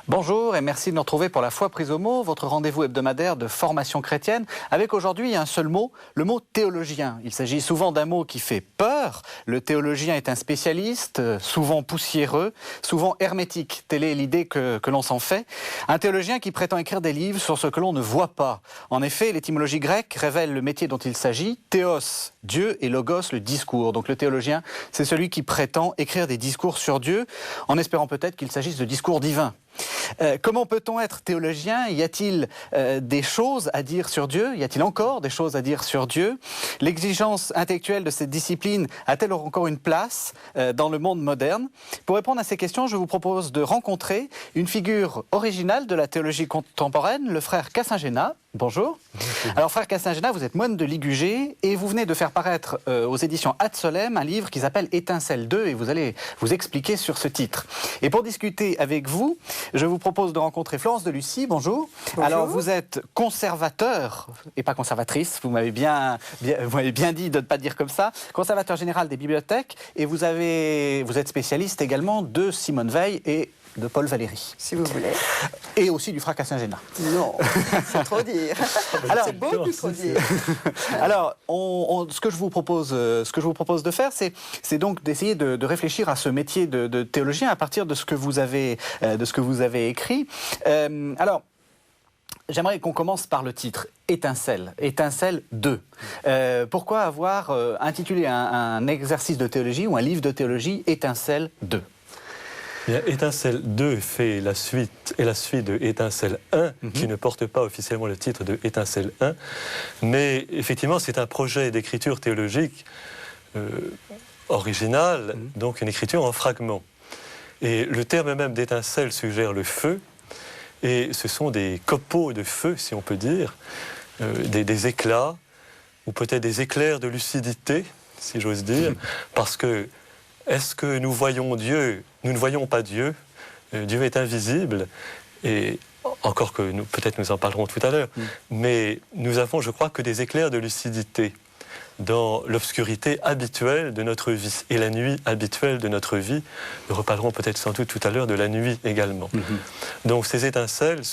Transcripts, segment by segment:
Bonjour et merci de nous retrouver pour La Foi prise au mot, votre rendez-vous hebdomadaire de formation chrétienne, avec aujourd'hui un seul mot, le mot théologien. Il s'agit souvent d'un mot qui fait peur. Le théologien est un spécialiste, souvent poussiéreux, souvent hermétique. Telle est l'idée que l'on s'en fait. Un théologien qui prétend écrire des livres sur ce que l'on ne voit pas. En effet, l'étymologie grecque révèle le métier dont il s'agit, théos, Dieu, et logos, le discours. Donc le théologien, c'est celui qui prétend écrire des discours sur Dieu, en espérant peut-être qu'il s'agisse de discours divins. Comment peut-on être théologien? Y a-t-il des choses à dire sur Dieu? Y a-t-il encore des choses à dire sur Dieu? L'exigence intellectuelle de cette discipline a-t-elle encore une place dans le monde moderne? Pour répondre à ces questions, je vous propose de rencontrer une figure originale de la théologie contemporaine, le frère Cassingena. Bonjour. Bonjour. Alors frère Cassingena, vous êtes moine de Ligugé et vous venez de faire paraître aux éditions Ad Solem un livre qui s'appelle Étincelle 2 et vous allez vous expliquer sur ce titre. Et pour discuter avec vous, je vous propose de rencontrer Florence de Lucy. Bonjour. Bonjour. Alors vous êtes conservateur et pas conservatrice, vous m'avez bien dit de ne pas dire comme ça, conservateur général des bibliothèques et vous êtes spécialiste également de Simone Veil et de Paul Valéry. Si vous voulez. Et aussi du frère Cassingena. Non, c'est trop dire. Alors, c'est beaucoup trop dire. Alors, ce que je vous propose de faire, c'est donc d'essayer de réfléchir à ce métier de théologien à partir de ce que vous avez écrit. Alors, j'aimerais qu'on commence par le titre, Étincelle, Étincelle 2. Pourquoi avoir intitulé un exercice de théologie ou un livre de théologie Étincelle 2 ? Étincelle 2 fait la suite de Étincelle 1, qui ne porte pas officiellement le titre de Étincelle 1, mais effectivement c'est un projet d'écriture théologique original, donc une écriture en fragments. Et le terme même d'étincelle suggère le feu, et ce sont des copeaux de feu, si on peut dire, des éclats, ou peut-être des éclairs de lucidité, si j'ose dire, parce que est-ce que nous voyons Dieu? Nous ne voyons pas Dieu. Dieu est invisible. Et encore que peut-être nous en parlerons tout à l'heure. Mais nous avons, je crois, que des éclairs de lucidité dans l'obscurité habituelle de notre vie et la nuit habituelle de notre vie. Nous reparlerons peut-être sans doute tout à l'heure de la nuit également. Donc ces étincelles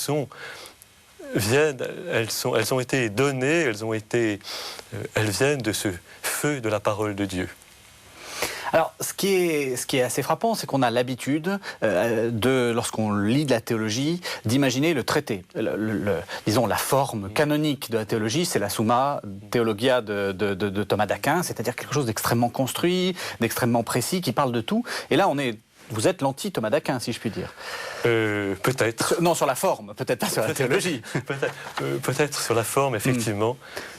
elles ont été données, elles viennent de ce feu de la parole de Dieu. Alors, ce qui est assez frappant, c'est qu'on a l'habitude, lorsqu'on lit de la théologie, d'imaginer le traité. Disons, la forme canonique de la théologie, c'est la Summa Theologia de Thomas d'Aquin, c'est-à-dire quelque chose d'extrêmement construit, d'extrêmement précis, qui parle de tout. Et là, vous êtes l'anti-Thomas d'Aquin, si je puis dire. Peut-être. Non, sur la forme, peut-être pas sur la théologie. Peut-être sur la forme, effectivement.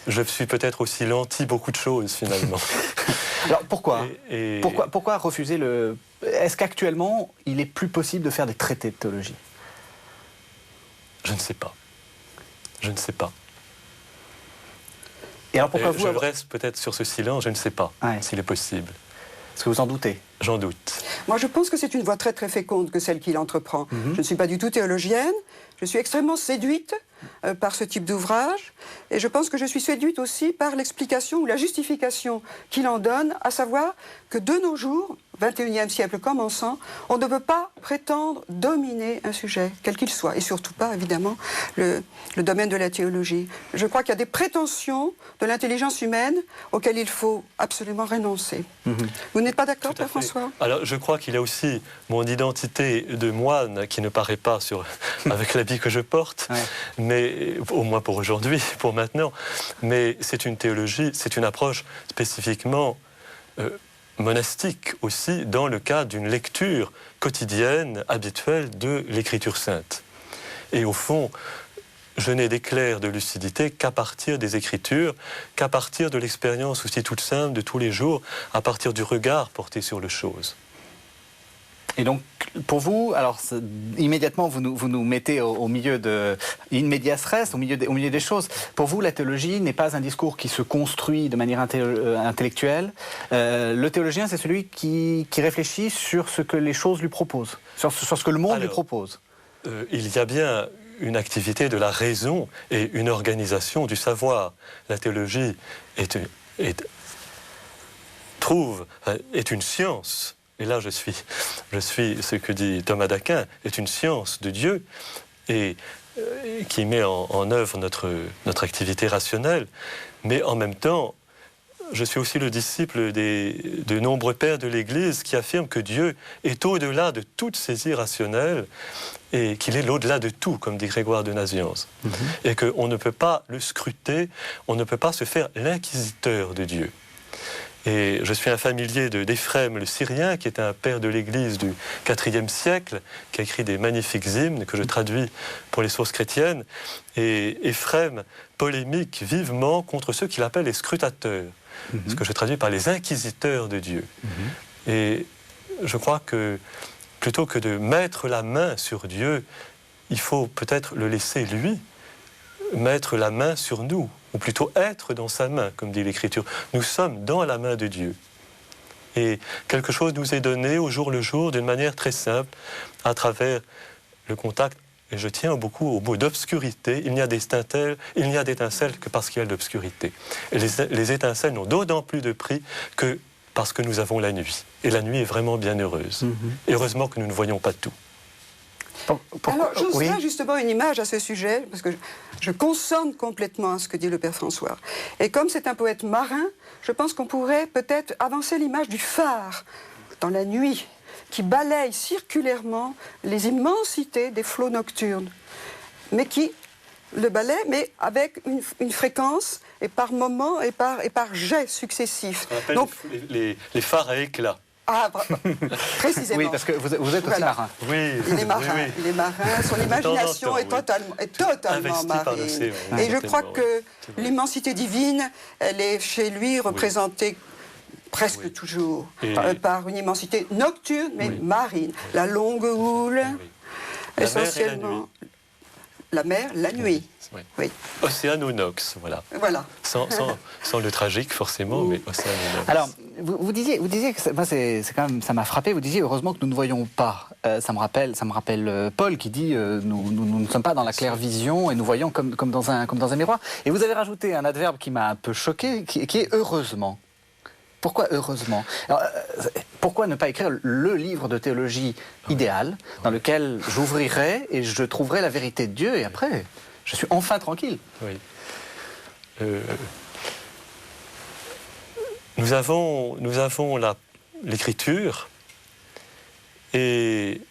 Je suis peut-être aussi l'anti beaucoup de choses, finalement. Alors pourquoi pourquoi refuser le... Est-ce qu'actuellement, il est plus possible de faire des traités de théologie? Je ne sais pas. Je ne sais pas. Et alors pourquoi je reste peut-être sur ce silence, je ne sais pas s'il est possible. Est-ce que vous en doutez? J'en doute. Moi, je pense que c'est une voie très très féconde que celle qu'il entreprend. Je ne suis pas du tout théologienne, je suis extrêmement séduite par ce type d'ouvrage, et je pense que je suis séduite aussi par l'explication ou la justification qu'il en donne, à savoir que de nos jours, 21e siècle commençant, on ne peut pas prétendre dominer un sujet, quel qu'il soit, et surtout pas, évidemment, le domaine de la théologie. Je crois qu'il y a des prétentions de l'intelligence humaine auxquelles il faut absolument renoncer. Vous n'êtes pas d'accord, Père François? Alors, je crois qu'il y a aussi mon identité de moine qui ne paraît pas avec l'habit que je porte, mais au moins pour aujourd'hui, pour maintenant. Mais c'est une théologie, c'est une approche spécifiquement monastique aussi, dans le cadre d'une lecture quotidienne, habituelle de l'Écriture sainte. Et au fond, je n'ai d'éclair de lucidité qu'à partir des Écritures, qu'à partir de l'expérience aussi toute simple de tous les jours, à partir du regard porté sur les choses. Et donc, pour vous, alors immédiatement, vous nous mettez au milieu de in medias res, au milieu des choses. Pour vous, la théologie n'est pas un discours qui se construit de manière intellectuelle. Le théologien, c'est celui qui réfléchit sur ce que les choses lui proposent, sur ce que le monde lui propose. Il y a bien une activité de la raison et une organisation du savoir. La théologie est une science et là je suis ce que dit Thomas d'Aquin, est une science de Dieu, et qui met en œuvre notre activité rationnelle, mais en même temps, je suis aussi le disciple de nombreux pères de l'Église qui affirment que Dieu est au-delà de toute saisie rationnelle et qu'il est l'au-delà de tout, comme dit Grégoire de Nazianze. Et qu'on ne peut pas le scruter, on ne peut pas se faire l'inquisiteur de Dieu. Et je suis un familier d'Éphrem le Syrien, qui est un père de l'Église du IVe siècle, qui a écrit des magnifiques hymnes que je traduis pour les sources chrétiennes. Et Éphrem polémique vivement contre ceux qu'il appelle les scrutateurs, ce que je traduis par les inquisiteurs de Dieu. Et je crois que plutôt que de mettre la main sur Dieu, il faut peut-être le laisser lui mettre la main sur nous, ou plutôt être dans sa main, comme dit l'Écriture. Nous sommes dans la main de Dieu. Et quelque chose nous est donné au jour le jour, d'une manière très simple, à travers le contact. Et je tiens beaucoup au mot d'obscurité. Il n'y a d'étincelles que parce qu'il y a de l'obscurité. Et les étincelles n'ont d'autant plus de prix que parce que nous avons la nuit. Et la nuit est vraiment bien heureuse. Et heureusement que nous ne voyons pas tout. Alors, j'oserais justement une image à ce sujet, parce que je consonne complètement à ce que dit le Père François. Et comme c'est un poète marin, je pense qu'on pourrait peut-être avancer l'image du phare dans la nuit, qui balaye circulairement les immensités des flots nocturnes, mais qui le balaye, mais avec une fréquence, et par moments, et par jets successifs. On appelle donc les phares à éclat. Ah, précisément. Oui, parce que vous êtes aussi marin. Oui, il est marin. Oui. Il est marin. Son imagination est totalement marine. Et je crois que l'immensité divine, elle est chez lui représentée presque toujours par une immensité nocturne, mais marine. La longue houle, essentiellement. La mer, la nuit. Oui. Océanonox, voilà. Sans le tragique, forcément, mais Océanonox. Alors, vous disiez que moi, c'est quand même, ça m'a frappé, vous disiez heureusement que nous ne voyons pas. Ça me rappelle Paul qui dit nous ne sommes pas dans la claire vision et nous voyons comme dans un miroir. Et vous avez rajouté un adverbe qui m'a un peu choqué, qui est heureusement. Pourquoi heureusement? Alors, pourquoi ne pas écrire le livre de théologie idéal dans lequel j'ouvrirai et je trouverai la vérité de Dieu et après, je suis enfin tranquille? Oui. Nous avons l'Écriture et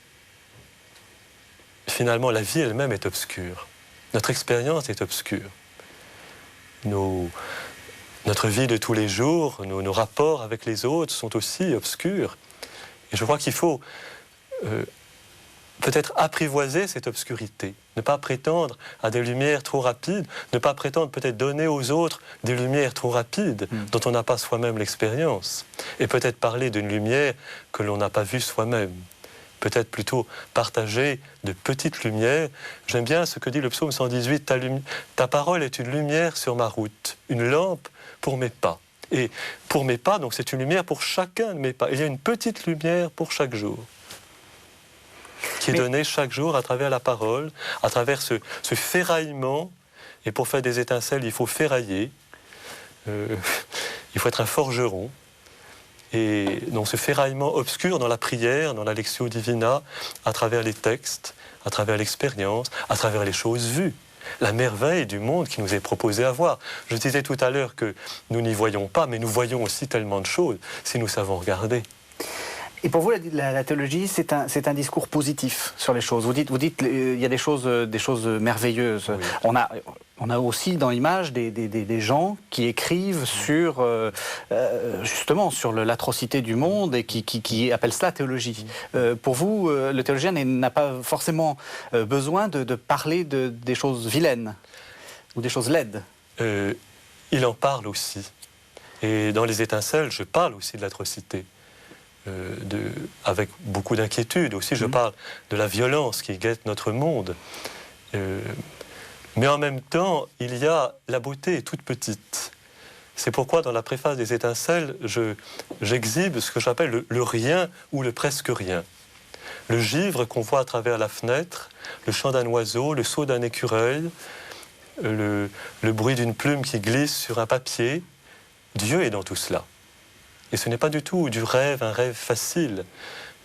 finalement la vie elle-même est obscure. Notre expérience est obscure. Notre vie de tous les jours, nos rapports avec les autres sont aussi obscurs. Et je crois qu'il faut peut-être apprivoiser cette obscurité, ne pas prétendre à des lumières trop rapides, ne pas prétendre peut-être donner aux autres des lumières trop rapides dont on n'a pas soi-même l'expérience, et peut-être parler d'une lumière que l'on n'a pas vue soi-même. Peut-être plutôt partager de petites lumières. J'aime bien ce que dit le psaume 118, ta parole est une lumière sur ma route, une lampe pour mes pas. Et pour mes pas, donc c'est une lumière pour chacun de mes pas. Il y a une petite lumière pour chaque jour, qui est donnée chaque jour à travers la parole, à travers ce ferraillement. Et pour faire des étincelles, il faut ferrailler, il faut être un forgeron. Et donc ce ferraillement obscur dans la prière, dans la lectio divina, à travers les textes, à travers l'expérience, à travers les choses vues. La merveille du monde qui nous est proposé à voir. Je disais tout à l'heure que nous n'y voyons pas, mais nous voyons aussi tellement de choses si nous savons regarder. Et pour vous, la théologie, c'est un discours positif sur les choses. Vous dites, il y a des choses merveilleuses. Oui. On a aussi dans l'image des gens qui écrivent sur justement sur l'atrocité du monde et qui appellent cela théologie. Pour vous, le théologien n'a pas forcément besoin de parler des choses vilaines ou des choses laides. Il en parle aussi. Et dans les étincelles, je parle aussi de l'atrocité. Avec beaucoup d'inquiétude aussi, je parle de la violence qui guette notre monde. Mais en même temps, il y a la beauté toute petite. C'est pourquoi dans la préface des étincelles, j'exhibe ce que j'appelle le rien ou le presque rien. Le givre qu'on voit à travers la fenêtre, le chant d'un oiseau, le saut d'un écureuil, le bruit d'une plume qui glisse sur un papier. Dieu est dans tout cela. Et ce n'est pas du tout du rêve, un rêve facile.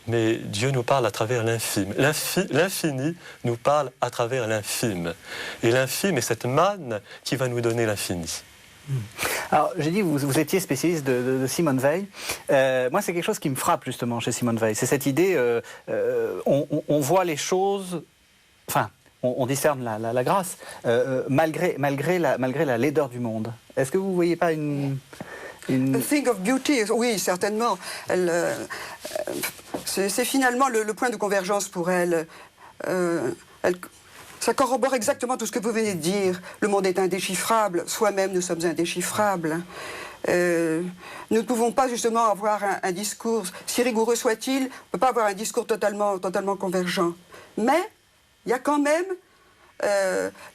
Mais Dieu nous parle à travers l'infime. L'infini nous parle à travers l'infime. Et l'infime est cette manne qui va nous donner l'infini. Alors, j'ai dit, vous étiez spécialiste de Simone Weil. Moi, c'est quelque chose qui me frappe, justement, chez Simone Weil. C'est cette idée, on voit les choses... Enfin, on discerne la grâce, malgré la laideur du monde. Est-ce que vous ne voyez pas une... A thing of beauty, oui, certainement. C'est finalement le point de convergence pour elle. Ça corrobore exactement tout ce que vous venez de dire. Le monde est indéchiffrable, soi-même nous sommes indéchiffrables. Nous ne pouvons pas justement avoir un discours, si rigoureux soit-il, on ne peut pas avoir un discours totalement convergent. Mais il y a quand même...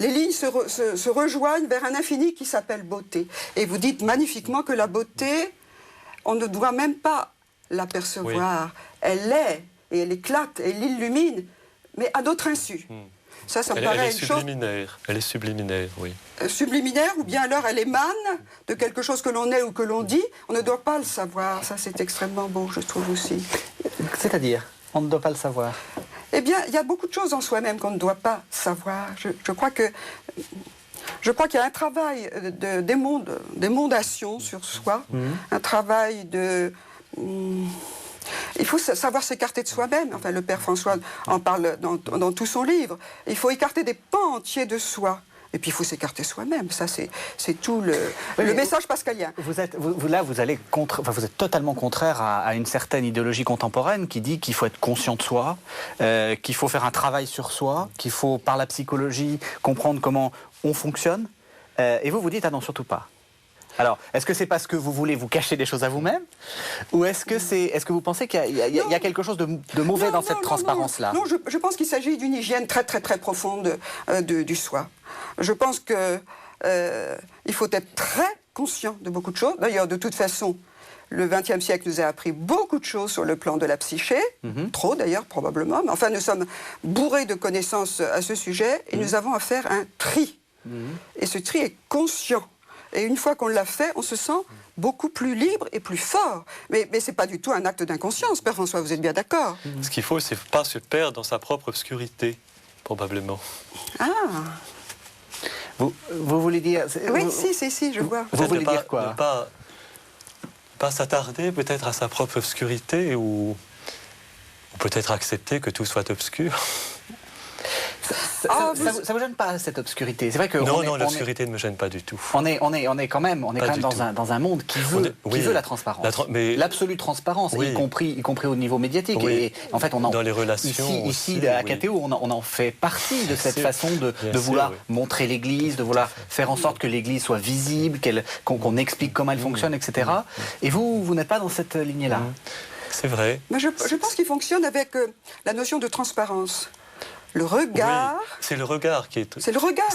les lignes se rejoignent vers un infini qui s'appelle beauté. Et vous dites magnifiquement que la beauté, on ne doit même pas l'apercevoir. Oui. Elle est, et elle éclate, et elle illumine, mais à notre insu. Ça me paraît une chose... Elle est subliminaire, oui. Subliminaire, ou bien alors elle émane de quelque chose que l'on est ou que l'on dit. On ne doit pas le savoir. Ça, c'est extrêmement beau, je trouve aussi. C'est-à-dire, on ne doit pas le savoir. Eh bien, il y a beaucoup de choses en soi-même qu'on ne doit pas savoir. Je crois qu'il y a un travail d'émondation sur soi, un travail de... il faut savoir s'écarter de soi-même. Enfin, le Père François en parle dans tout son livre. Il faut écarter des pans entiers de soi. Et puis il faut s'écarter soi-même. Ça, c'est tout le message pascalien. Vous êtes totalement contraire à une certaine idéologie contemporaine qui dit qu'il faut être conscient de soi, qu'il faut faire un travail sur soi, qu'il faut, par la psychologie, comprendre comment on fonctionne. Et vous dites, ah non, surtout pas. Alors, est-ce que c'est parce que vous voulez vous cacher des choses à vous-même, ou est-ce que vous pensez qu'il y a quelque chose de mauvais dans cette transparence-là? Non, je pense qu'il s'agit d'une hygiène très très très profonde du soi. Je pense qu'il faut être très conscient de beaucoup de choses. D'ailleurs, de toute façon, le XXe siècle nous a appris beaucoup de choses sur le plan de la psyché, trop d'ailleurs probablement, mais enfin nous sommes bourrés de connaissances à ce sujet et nous avons à faire un tri. Et ce tri est conscient. Et une fois qu'on l'a fait, on se sent beaucoup plus libre et plus fort. Mais ce n'est pas du tout un acte d'inconscience, Père François, vous êtes bien d'accord? Ce qu'il faut, c'est pas se perdre dans sa propre obscurité, probablement. Ah. Vous voulez dire... Oui, si, je vois. Vous voulez dire quoi? Ne pas s'attarder peut-être à sa propre obscurité ou peut-être accepter que tout soit obscur. Ça vous gêne pas, cette obscurité? C'est vrai que non, l'obscurité ne me gêne pas du tout. On est quand même dans un monde qui veut la transparence. L'absolue transparence, y compris au niveau médiatique. Oui. Et en fait, dans les relations ici à KTO, on en fait partie de cette façon de vouloir montrer l'Église, de vouloir faire en sorte que l'Église soit visible, qu'on explique comment elle fonctionne, etc. Et vous n'êtes pas dans cette lignée-là. C'est vrai. Mais je pense qu'il fonctionne avec la notion de transparence. Le regard... Oui, c'est le regard qui est... C'est le regard.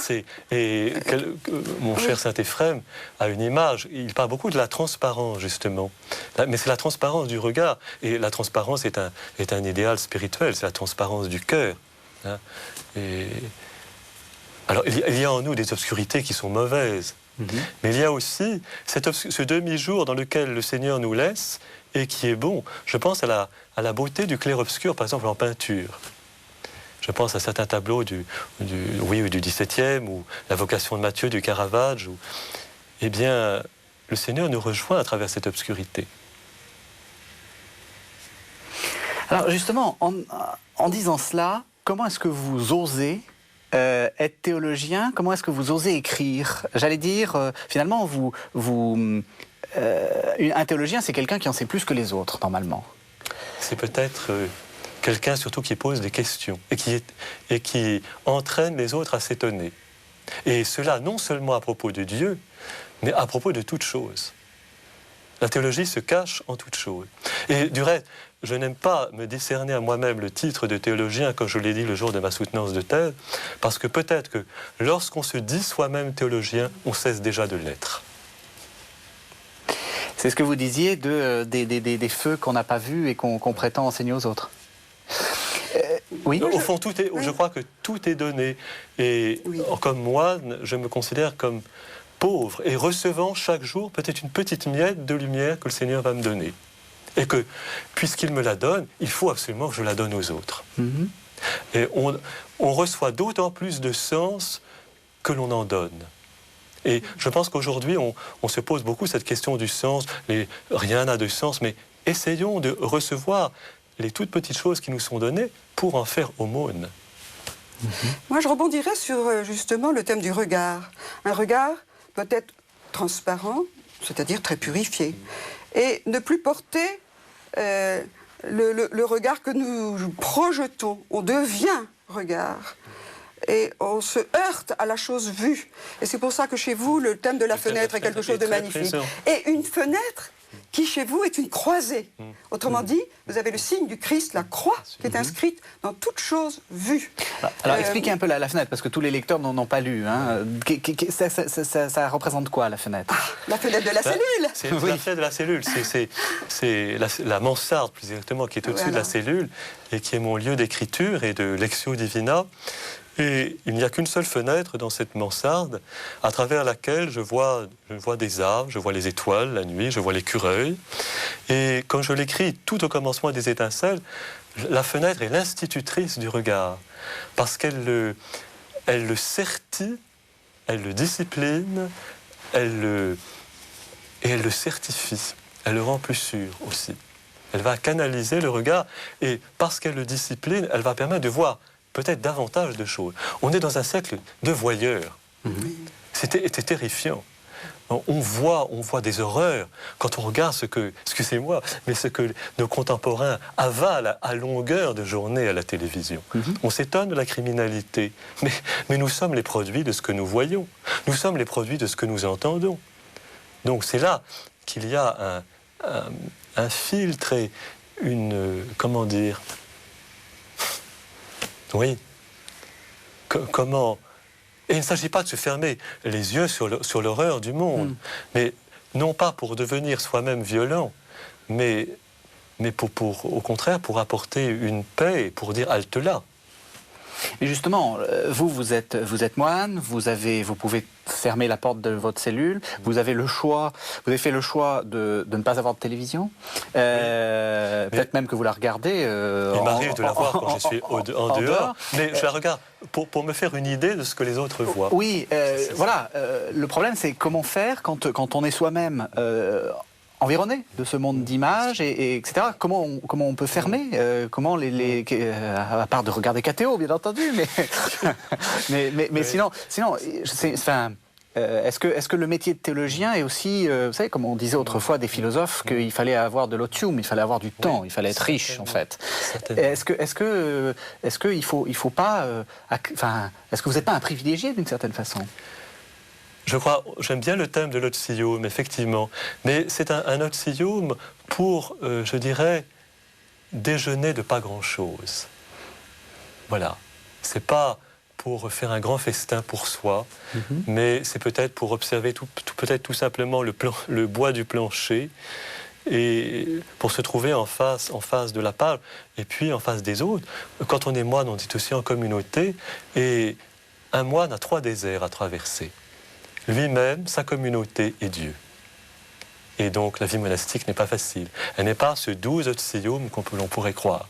Mon cher Saint-Éphrem a une image, il parle beaucoup de la transparence, justement. Mais c'est la transparence du regard. Et la transparence est un idéal spirituel, c'est la transparence du cœur. Hein. Alors, il y a en nous des obscurités qui sont mauvaises. Mais il y a aussi ce demi-jour dans lequel le Seigneur nous laisse et qui est bon. Je pense à la beauté du clair-obscur, par exemple, en peinture. Je pense à certains tableaux du XVIIe ou la vocation de Matthieu du Caravage. Eh bien, le Seigneur nous rejoint à travers cette obscurité. Alors justement, en disant cela, comment est-ce que vous osez être théologien? Comment est-ce que vous osez écrire? J'allais dire, finalement, un théologien, c'est quelqu'un qui en sait plus que les autres, normalement. C'est peut-être... quelqu'un surtout qui pose des questions et qui entraîne les autres à s'étonner. Et cela non seulement à propos de Dieu, mais à propos de toute chose. La théologie se cache en toute chose. Et du reste, je n'aime pas me décerner à moi-même le titre de théologien, comme je l'ai dit le jour de ma soutenance de thèse, parce que peut-être que lorsqu'on se dit soi-même théologien, on cesse déjà de l'être. C'est ce que vous disiez des feux qu'on n'a pas vus et qu'on prétend enseigner aux autres. Oui. Au fond, je crois que tout est donné. Et comme moine, je me considère comme pauvre et recevant chaque jour peut-être une petite miette de lumière que le Seigneur va me donner. Et que, puisqu'il me la donne, il faut absolument que je la donne aux autres. Et on reçoit d'autant plus de sens que l'on en donne. Et je pense qu'aujourd'hui, on se pose beaucoup cette question du sens, rien n'a de sens, mais essayons de recevoir les toutes petites choses qui nous sont données pour en faire aumône. Moi, je rebondirais sur justement le thème du regard. Un regard peut-être transparent, c'est-à-dire très purifié, et ne plus porter le regard que nous projetons. On devient regard. Et on se heurte à la chose vue. Et c'est pour ça que chez vous, le thème de la fenêtre est quelque chose de magnifique. Et une fenêtre qui, chez vous, est une croisée. Autrement dit, vous avez le signe du Christ, la croix, qui est inscrite dans toute chose vue. Alors, expliquez un peu la fenêtre, parce que tous les lecteurs n'en ont pas lu. Hein. Ça représente quoi, la fenêtre? La fenêtre de la cellule. C'est la fenêtre de la cellule. C'est la mansarde, plus exactement, qui est au-dessus de la cellule, et qui est mon lieu d'écriture et de lectio divina. Et il n'y a qu'une seule fenêtre dans cette mansarde, à travers laquelle je vois des arbres, je vois les étoiles la nuit, je vois l'écureuil. Et comme je l'écris tout au commencement des étincelles, la fenêtre est l'institutrice du regard, parce qu'elle le sertit, elle le discipline, et elle le certifie, elle le rend plus sûr aussi. Elle va canaliser le regard, et parce qu'elle le discipline, elle va permettre de voir peut-être davantage de choses. On est dans un siècle de voyeurs. C'était terrifiant. On voit des horreurs quand on regarde ce que nos contemporains avalent à longueur de journée à la télévision. On s'étonne de la criminalité, mais nous sommes les produits de ce que nous voyons. Nous sommes les produits de ce que nous entendons. Donc c'est là qu'il y a un filtre et comment dire... Oui. Comment... Et il ne s'agit pas de se fermer les yeux sur l'horreur du monde, mais non pas pour devenir soi-même violent, mais au contraire pour apporter une paix et pour dire halte là. Et justement, vous êtes moine, vous pouvez fermer la porte de votre cellule, vous avez fait le choix de ne pas avoir de télévision, peut-être même que vous la regardez. Il m'arrive de la voir quand je suis en dehors, mais je la regarde pour me faire une idée de ce que les autres voient. Oui, voilà. Le problème, c'est comment faire quand on est soi-même environné de ce monde d'images, etc. Comment on peut fermer comment à part de regarder KTO, bien entendu, mais sinon, est-ce que le métier de théologien est aussi, vous savez, comme on disait autrefois des philosophes, qu'il fallait avoir de l'otium, il fallait avoir du temps, il fallait être riche, en fait. Est-ce qu'il faut pas, est-ce que vous n'êtes pas un privilégié d'une certaine façon? J'aime bien le thème de l'otium, effectivement, mais c'est un otium pour, je dirais, déjeuner de pas grand-chose. Voilà. C'est pas pour faire un grand festin pour soi, mais c'est peut-être pour observer peut-être tout simplement le bois du plancher, et pour se trouver en face de la page, et puis en face des autres. Quand on est moine, on dit aussi en communauté, et un moine a 3 déserts à traverser. Lui-même, sa communauté et Dieu. Et donc la vie monastique n'est pas facile. Elle n'est pas ce doux otium que l'on pourrait croire.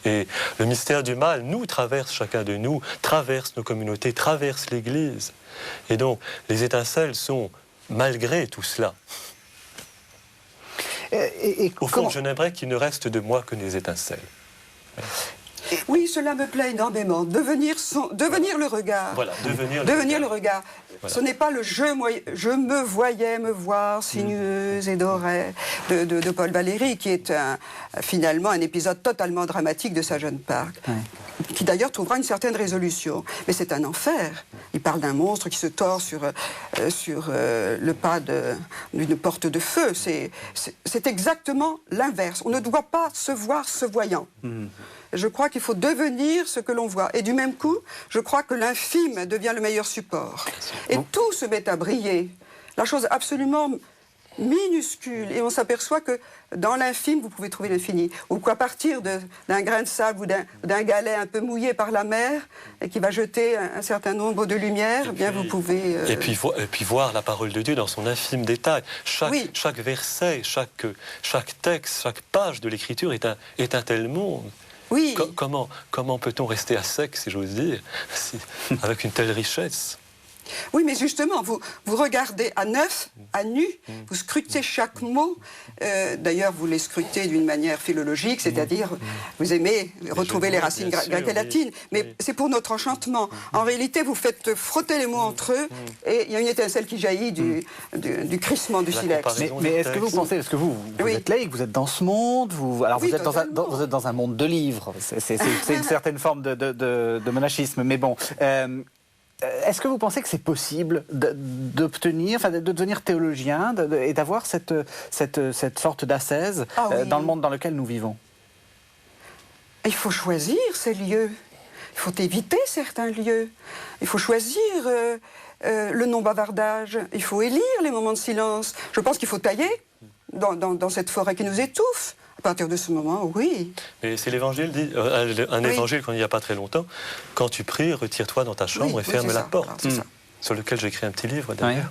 Et le mystère du mal nous traverse, chacun de nous, traverse nos communautés, traverse l'Église. Et donc les étincelles sont malgré tout cela. Au fond, je n'aimerais qu'il ne reste de moi que des étincelles. Oui, cela me plaît énormément. Devenir le regard. Voilà, devenir le regard. Voilà. Ce n'est pas le je me voyais me voir sinueuse et dorée de Paul Valéry, qui est finalement un épisode totalement dramatique de sa jeune Parc, qui d'ailleurs trouvera une certaine résolution. Mais c'est un enfer. Il parle d'un monstre qui se tord sur le pas d'une porte de feu. C'est exactement l'inverse. On ne doit pas se voir se voyant. Je crois qu'il faut devenir ce que l'on voit. Et du même coup, je crois que l'infime devient le meilleur support. Et tout se met à briller. La chose absolument minuscule. Et on s'aperçoit que dans l'infime, vous pouvez trouver l'infini. Ou qu'à partir d'un grain de sable ou d'un galet un peu mouillé par la mer, et qui va jeter un certain nombre de lumières, bien vous pouvez... Et puis voir la parole de Dieu dans son infime détail. Chaque verset, chaque texte, chaque page de l'Écriture est un tel monde. Oui. Comment peut-on rester à sec, si j'ose dire, avec une telle richesse? Oui, mais justement, vous regardez à neuf, à nu, vous scrutez chaque mot. D'ailleurs, vous les scrutez d'une manière philologique, c'est-à-dire vous aimez retrouver les racines grecques et latines, mais c'est pour notre enchantement. En réalité, vous faites frotter les mots entre eux et il y a une étincelle qui jaillit du crissement du silex. Mais est-ce que vous pensez, parce que vous êtes laïque, vous êtes dans ce monde, vous êtes dans un monde de livres, c'est une certaine forme de monachisme, mais bon... Est-ce que vous pensez que c'est possible d'obtenir, de devenir théologien et d'avoir cette sorte d'ascèse dans le monde dans lequel nous vivons? Il faut choisir ces lieux. Il faut éviter certains lieux. Il faut choisir le non-bavardage. Il faut élire les moments de silence. Je pense qu'il faut tailler dans cette forêt qui nous étouffe. À partir de ce moment, oui. Mais c'est l'évangile dit, évangile qu'on n'y a pas très longtemps. Quand tu pries, retire-toi dans ta chambre et ferme la porte. Sur lequel j'ai écrit un petit livre d'ailleurs.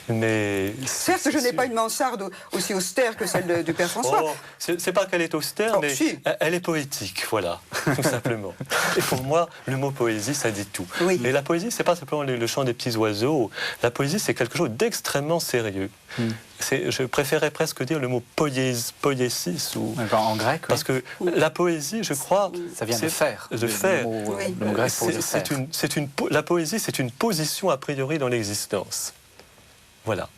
Mais certes, je n'ai pas une mansarde aussi austère que celle du Père François. Oh, c'est pas qu'elle est austère, mais si. Elle est poétique, voilà, tout simplement. Et pour moi, le mot poésie, ça dit tout. Oui. Et la poésie, c'est pas simplement le chant des petits oiseaux. La poésie, c'est quelque chose d'extrêmement sérieux. Je préférais presque dire le mot poiesis ou en grec. Parce que la poésie, je crois, ça vient de faire. De faire. Le mot grec pour de faire. La poésie, c'est une position a priori dans l'existence. Voilà.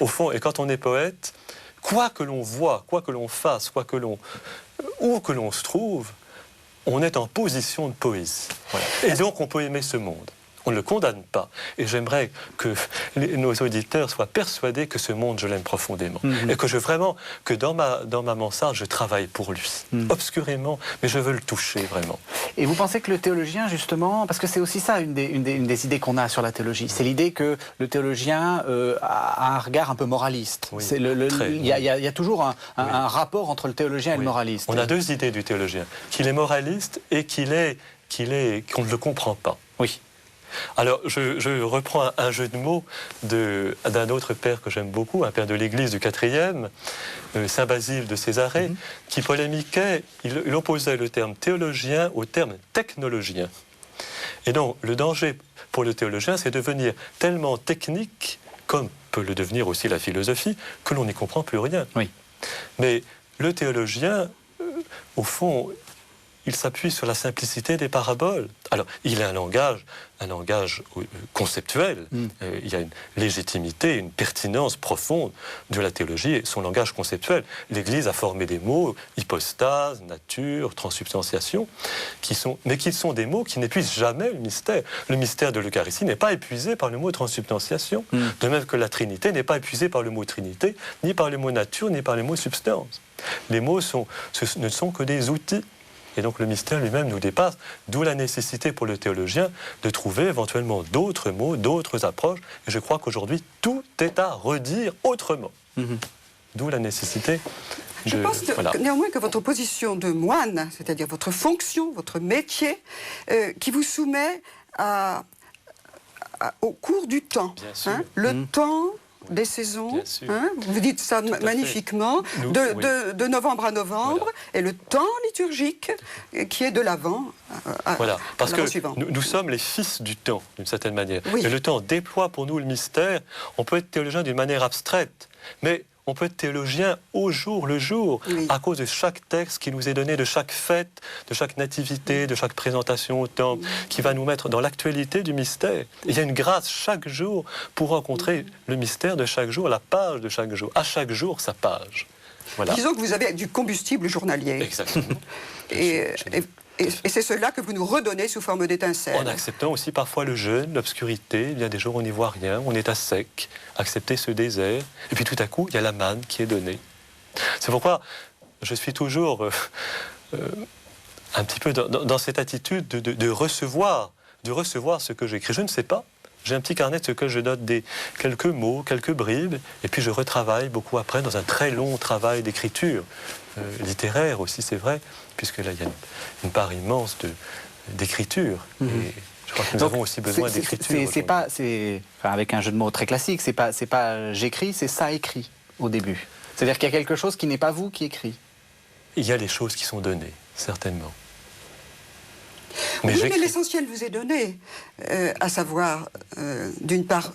Au fond, et quand on est poète, quoi que l'on voit, quoi que l'on fasse, où que l'on se trouve, on est en position de poésie. Voilà. Et donc on peut aimer ce monde. On ne le condamne pas. Et j'aimerais que nos auditeurs soient persuadés que ce monde, je l'aime profondément. Et que dans ma mansarde, je travaille pour lui. Obscurément, mais je veux le toucher vraiment. Et vous pensez que le théologien, justement, parce que c'est aussi ça une des idées qu'on a sur la théologie, c'est l'idée que le théologien a un regard un peu moraliste. Oui, il y a toujours un rapport entre le théologien et le moraliste. On a deux idées du théologien, qu'il est moraliste et qu'on ne le comprend pas. Oui. Alors, je reprends un jeu de mots d'un autre père que j'aime beaucoup, un père de l'Église du IVe, Saint Basile de Césarée, qui polémiquait, il opposait le terme théologien au terme technologien. Et donc, le danger pour le théologien, c'est de devenir tellement technique, comme peut le devenir aussi la philosophie, que l'on n'y comprend plus rien. Oui. Mais le théologien, au fond, il s'appuie sur la simplicité des paraboles. Alors, il a un langage conceptuel. Il y a une légitimité, une pertinence profonde de la théologie et son langage conceptuel. L'Église a formé des mots, hypostase, nature, transsubstantiation, qui sont des mots qui n'épuisent jamais le mystère. Le mystère de l'Eucharistie n'est pas épuisé par le mot transsubstantiation, de même que la Trinité n'est pas épuisée par le mot Trinité, ni par le mot nature, ni par le mot substance. Les mots ne sont que des outils. Et donc le mystère lui-même nous dépasse, d'où la nécessité pour le théologien de trouver éventuellement d'autres mots, d'autres approches. Et je crois qu'aujourd'hui, tout est à redire autrement. D'où la nécessité. Je pense néanmoins que votre position de moine, c'est-à-dire votre fonction, votre métier, qui vous soumet au cours du temps, le temps des saisons, vous dites ça magnifiquement, de novembre à novembre, et le temps liturgique qui est de l'Avent parce que nous sommes les fils du temps, d'une certaine manière. Et le temps déploie pour nous le mystère. On peut être théologien d'une manière abstraite, mais on peut être théologien au jour le jour, à cause de chaque texte qui nous est donné, de chaque fête, de chaque nativité, de chaque présentation au temple, qui va nous mettre dans l'actualité du mystère. Et il y a une grâce chaque jour pour rencontrer le mystère de chaque jour, la page de chaque jour. À chaque jour, sa page. Voilà. Disons que vous avez du combustible journalier. Exactement. Et c'est cela que vous nous redonnez sous forme d'étincelles. En acceptant aussi parfois le jeûne, l'obscurité. Il y a des jours où on n'y voit rien, on est à sec. Accepter ce désert. Et puis tout à coup, il y a la manne qui est donnée. C'est pourquoi je suis toujours un petit peu dans cette attitude de recevoir ce que j'écris. Je ne sais pas. J'ai un petit carnet sur lequel je note quelques mots, quelques bribes, et puis je retravaille beaucoup après dans un très long travail d'écriture, littéraire aussi, c'est vrai, puisque là, il y a une part immense d'écriture. Et je crois que nous avons aussi besoin d'écriture. C'est pas, enfin, avec un jeu de mots très classique, c'est pas j'écris, c'est ça écrit au début. C'est-à-dire qu'il y a quelque chose qui n'est pas vous qui écrit. Il y a les choses qui sont données, certainement. Mais l'essentiel vous est donné, à savoir, d'une part,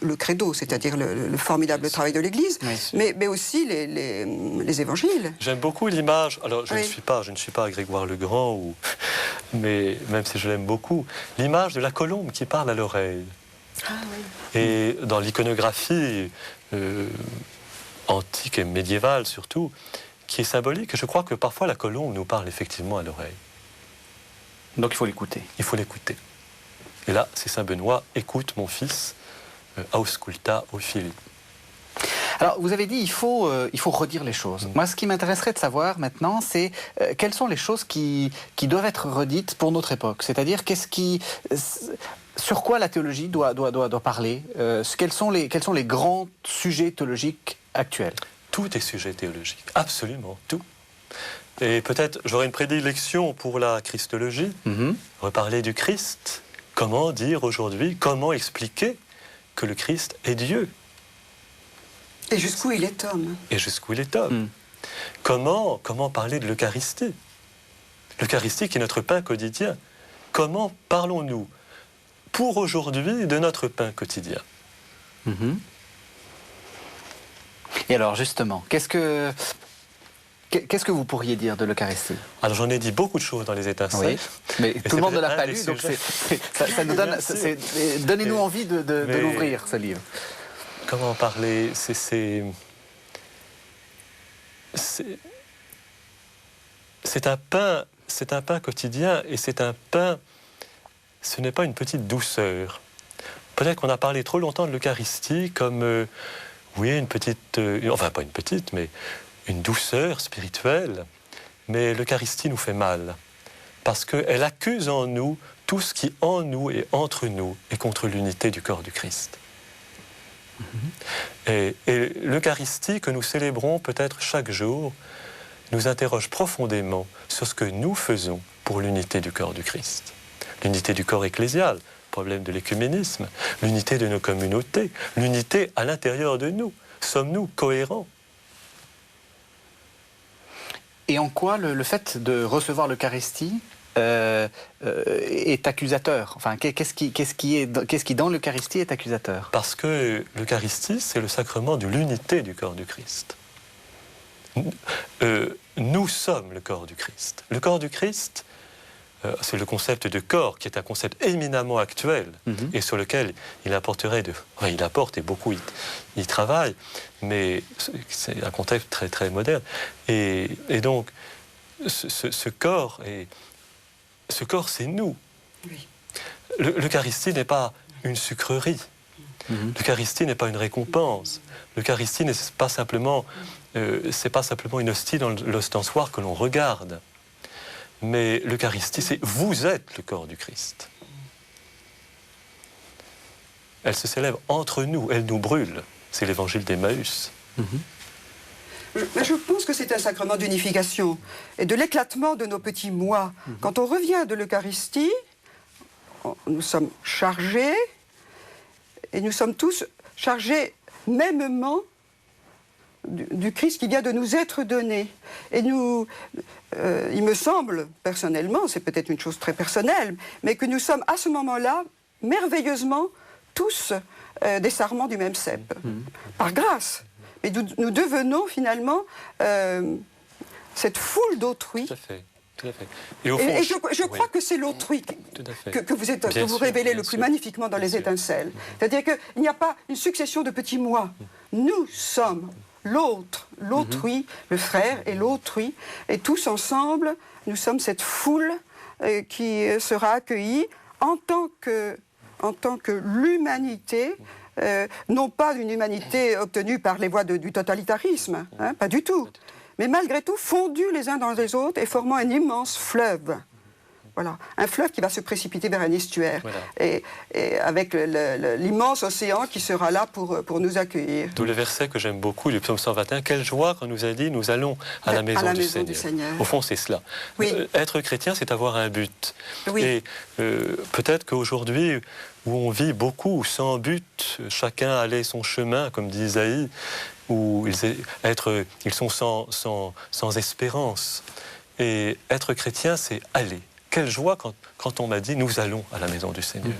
le credo, c'est-à-dire le formidable travail de l'Église, oui, mais aussi les évangiles. J'aime beaucoup l'image, alors je ne suis pas Grégoire le Grand, mais même si je l'aime beaucoup, l'image de la colombe qui parle à l'oreille. Ah, oui. Et dans l'iconographie antique et médiévale surtout, qui est symbolique, je crois que parfois la colombe nous parle effectivement à l'oreille. Donc il faut l'écouter. Il faut l'écouter. Et là, c'est Saint Benoît, écoute mon fils, ausculta o fili. Alors, vous avez dit il faut redire les choses. Moi, ce qui m'intéresserait de savoir maintenant, c'est quelles sont les choses qui doivent être redites pour notre époque. C'est-à-dire, sur quoi la théologie doit parler, quels sont les grands sujets théologiques actuels? Tout est sujet théologique, absolument tout. Et peut-être j'aurais une prédilection pour la christologie, reparler du Christ. Comment dire aujourd'hui, comment expliquer que le Christ est Dieu? Et jusqu'où il est homme. Et jusqu'où il est homme. Comment parler de l'Eucharistie? L'Eucharistie qui est notre pain quotidien. Comment parlons-nous pour aujourd'hui de notre pain quotidien? Et alors justement, qu'est-ce que vous pourriez dire de l'Eucharistie? Alors j'en ai dit beaucoup de choses dans les étincelles. Oui, mais tout le monde ne l'a pas lu, donc ça nous donne... Donnez-nous envie de l'ouvrir, ce livre. Comment parler? C'est un pain quotidien, et c'est un pain, ce n'est pas une petite douceur. Peut-être qu'on a parlé trop longtemps de l'Eucharistie comme, oui, une petite, enfin pas une petite, mais une douceur spirituelle. Mais l'Eucharistie nous fait mal, parce qu'elle accuse en nous tout ce qui en nous et entre nous est contre l'unité du corps du Christ. Et l'Eucharistie que nous célébrons peut-être chaque jour nous interroge profondément sur ce que nous faisons pour l'unité du corps du Christ. L'unité du corps ecclésial, problème de l'écuménisme, l'unité de nos communautés, l'unité à l'intérieur de nous. Sommes-nous cohérents? Et en quoi le fait de recevoir l'Eucharistie est accusateur? Enfin, qu'est-ce qui dans l'Eucharistie est accusateur? Parce que l'Eucharistie, c'est le sacrement de l'unité du corps du Christ. Nous sommes le corps du Christ. Le corps du Christ, c'est le concept de corps qui est un concept éminemment actuel et sur lequel il apporterait il apporte et beaucoup il travaille, mais c'est un contexte très très moderne. Et donc ce corps c'est nous. Oui. L'Eucharistie n'est pas une sucrerie. L'Eucharistie n'est pas une récompense. L'Eucharistie n'est pas simplement, c'est pas simplement une hostie dans l'ostensoir que l'on regarde. Mais l'Eucharistie, c'est vous êtes le corps du Christ. Elle se célèbre entre nous, elle nous brûle. C'est l'évangile d'Emmaüs. Je pense que c'est un sacrement d'unification et de l'éclatement de nos petits moi. Quand on revient de l'Eucharistie, nous sommes chargés, et nous sommes tous chargés mêmement du Christ qui vient de nous être donné. Et nous, il me semble, personnellement, c'est peut-être une chose très personnelle, mais que nous sommes à ce moment-là, merveilleusement, tous des sarments du même cep, par grâce. Et nous devenons finalement cette foule d'autrui. Tout à fait. Tout à fait. Et je crois que c'est l'autrui que vous révélez le plus magnifiquement dans les étincelles. C'est-à-dire qu'il n'y a pas une succession de petits moi. Nous sommes l'autre, l'autrui, le frère et l'autrui. Et tous ensemble, nous sommes cette foule qui sera accueillie en tant que l'humanité, non pas une humanité obtenue par les voies du totalitarisme, pas du tout. Mais malgré tout, fondus les uns dans les autres et formant un immense fleuve. Voilà, un fleuve qui va se précipiter vers un estuaire, Voilà. et avec l'immense océan qui sera là pour nous accueillir. D'où le verset que j'aime beaucoup du psaume 121, quelle joie quand nous a dit nous allons à la maison, du Seigneur. Au fond, c'est cela. Oui. Être chrétien, c'est avoir un but. Oui. Et peut-être qu'aujourd'hui, où on vit beaucoup sans but, chacun allait son chemin, comme dit Isaïe, où ils sont sans espérance. Et être chrétien, c'est aller. Quelle joie quand on m'a dit nous allons à la maison du Seigneur.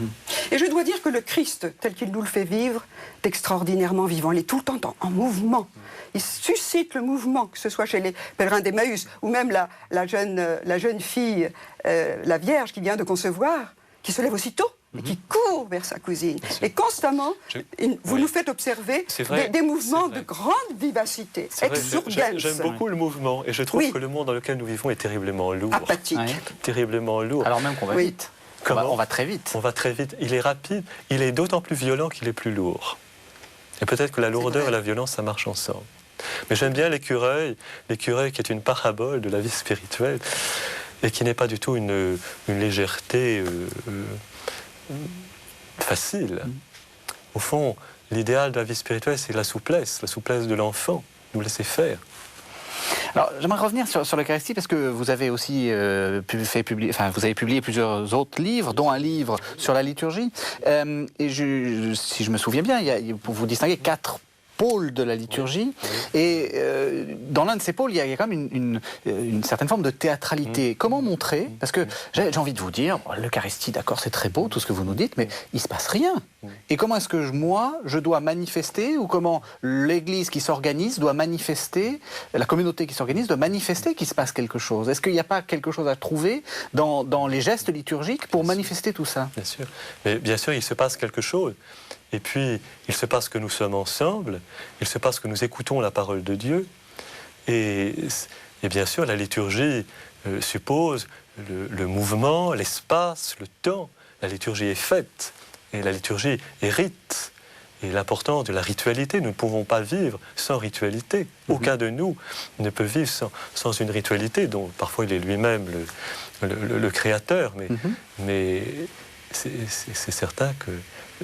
Et je dois dire que le Christ, tel qu'il nous le fait vivre, est extraordinairement vivant. Il est tout le temps en mouvement. Il suscite le mouvement, que ce soit chez les pèlerins d'Emmaüs, ou même la jeune fille, la Vierge qui vient de concevoir, qui se lève aussitôt et qui court vers sa cousine. Et constamment, vous nous faites observer des mouvements de grande vivacité, exurbance. J'aime beaucoup le mouvement, et je trouve que le monde dans lequel nous vivons est terriblement lourd. Apathique. Oui. Terriblement lourd. Alors même qu'on va vite. On va très vite. On va très vite. Il est rapide. Il est d'autant plus violent qu'il est plus lourd. Et peut-être que la lourdeur et la violence, ça marche ensemble. Mais j'aime bien l'écureuil qui est une parabole de la vie spirituelle, et qui n'est pas du tout une légèreté facile. Au fond, l'idéal de la vie spirituelle, c'est la souplesse de l'enfant, nous laisser faire. Alors, j'aimerais revenir sur l'Eucharistie, parce que vous avez aussi vous avez publié plusieurs autres livres, dont un livre sur la liturgie. Et si je me souviens bien, vous distinguez 4 pôles de la liturgie, et dans l'un de ces pôles, il y a quand même une certaine forme de théâtralité. Comment montrer? Parce que j'ai envie de vous dire, l'Eucharistie, d'accord, c'est très beau, tout ce que vous nous dites, mais il ne se passe rien. Et comment est-ce que moi, je dois manifester, ou comment l'Église qui s'organise doit manifester, la communauté qui s'organise doit manifester qu'il se passe quelque chose? Est-ce qu'il n'y a pas quelque chose à trouver dans les gestes liturgiques pour manifester tout ça? Bien sûr. Mais bien sûr, il se passe quelque chose. Et puis, il se passe que nous sommes ensemble, il se passe que nous écoutons la parole de Dieu. Et bien sûr, la liturgie suppose le mouvement, l'espace, le temps. La liturgie est faite, et la liturgie est rite. Et l'importance de la ritualité, nous ne pouvons pas vivre sans ritualité. Aucun de nous ne peut vivre sans une ritualité, dont parfois il est lui-même le créateur. Mais c'est certain que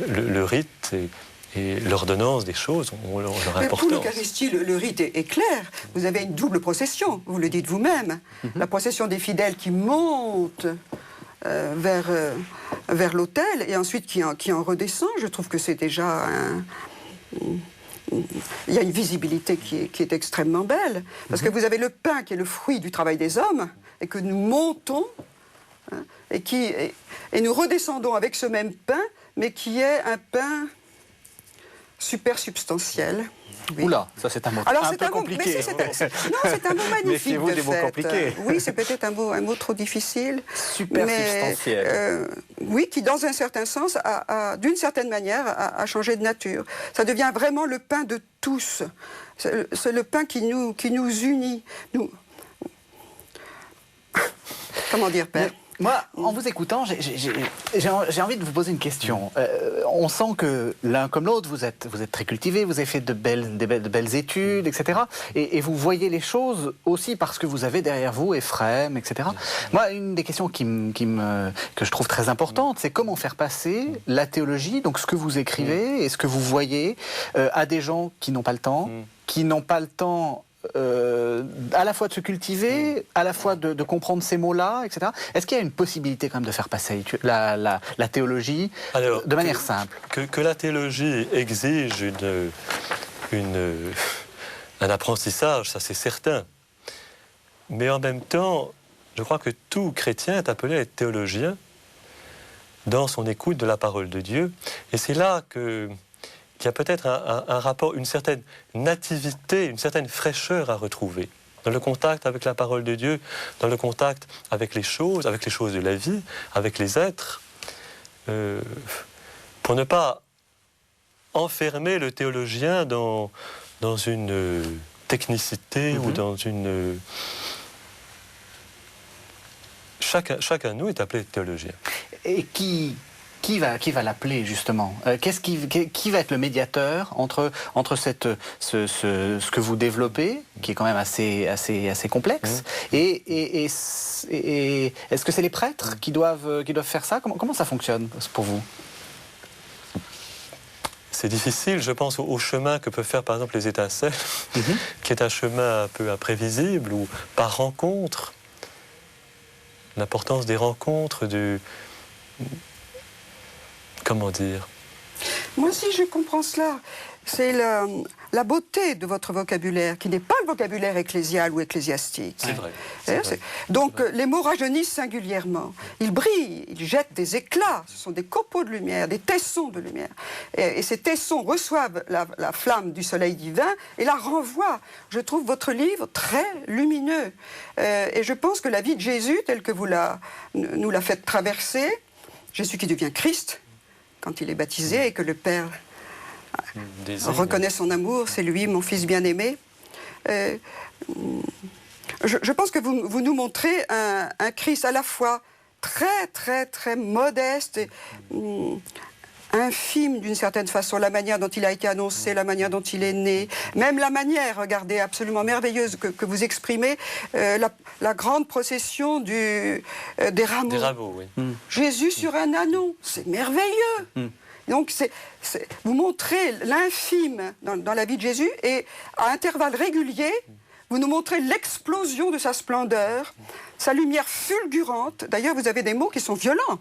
le rite et l'ordonnance des choses ont leur importance. Pour l'Eucharistie, le rite est clair. Vous avez une double procession, vous le dites vous-même. La procession des fidèles qui monte vers l'autel, et ensuite qui en redescend. Je trouve que c'est déjà il y a une visibilité qui est extrêmement belle. Parce que vous avez le pain qui est le fruit du travail des hommes, et que nous montons, et nous redescendons avec ce même pain, mais qui est un pain super substantiel. Oui. Oula, ça c'est un mot un peu compliqué. Non, c'est un mot magnifique. Méfiez-vous des mots compliqués. Oui, c'est peut-être un mot trop difficile. Super substantiel. Oui, qui dans un certain sens, d'une certaine manière, a changé de nature. Ça devient vraiment le pain de tous. C'est le pain qui nous unit. Comment dire, Père? Moi, en vous écoutant, j'ai envie de vous poser une question. On sent que l'un comme l'autre, vous êtes très cultivé, vous avez fait de belles études, etc. Et vous voyez les choses aussi parce que vous avez derrière vous Ephrem, etc. Moi, une des questions que je trouve très importante, c'est comment faire passer la théologie, donc ce que vous écrivez et ce que vous voyez, à des gens qui n'ont pas le temps, à la fois de se cultiver, à la fois de comprendre ces mots-là, etc. Est-ce qu'il y a une possibilité quand même de faire passer la théologie de manière simple? Que la théologie exige un apprentissage, ça c'est certain. Mais en même temps, je crois que tout chrétien est appelé à être théologien dans son écoute de la parole de Dieu. Et c'est là qu'il y a peut-être un rapport, une certaine nativité, une certaine fraîcheur à retrouver dans le contact avec la parole de Dieu, dans le contact avec les choses de la vie, avec les êtres, pour ne pas enfermer le théologien dans une technicité ou dans une... Chacun de nous est appelé théologien. Et qui qui va l'appeler justement? Qui va être le médiateur entre ce que vous développez, qui est quand même assez complexe, et est-ce que c'est les prêtres qui doivent faire ça? Comment ça fonctionne pour vous? C'est difficile, je pense, au chemin que peuvent faire par exemple les étincelles, qui est un chemin un peu imprévisible, ou par rencontre. L'importance des rencontres, comment dire? Moi aussi, je comprends cela. C'est la beauté de votre vocabulaire, qui n'est pas le vocabulaire ecclésial ou ecclésiastique. C'est vrai. Donc, les mots rajeunissent singulièrement. Ils brillent, ils jettent des éclats. Ce sont des copeaux de lumière, des tessons de lumière. Et ces tessons reçoivent la flamme du soleil divin et la renvoient. Je trouve votre livre très lumineux. Et je pense que la vie de Jésus, telle que vous nous la faites traverser, Jésus qui devient Christ, quand il est baptisé et que le Père reconnaît son amour, c'est lui, mon fils bien-aimé. Je pense que vous nous montrez un Christ à la fois très, très, très modeste, infime d'une certaine façon, la manière dont il a été annoncé, la manière dont il est né, même la manière, regardez, absolument merveilleuse que vous exprimez, la grande procession des rameaux. Des rameaux, oui. Jésus sur un ânon, c'est merveilleux. Donc vous montrez l'infime dans la vie de Jésus et à intervalles réguliers, vous nous montrez l'explosion de sa splendeur, sa lumière fulgurante. D'ailleurs, vous avez des mots qui sont violents.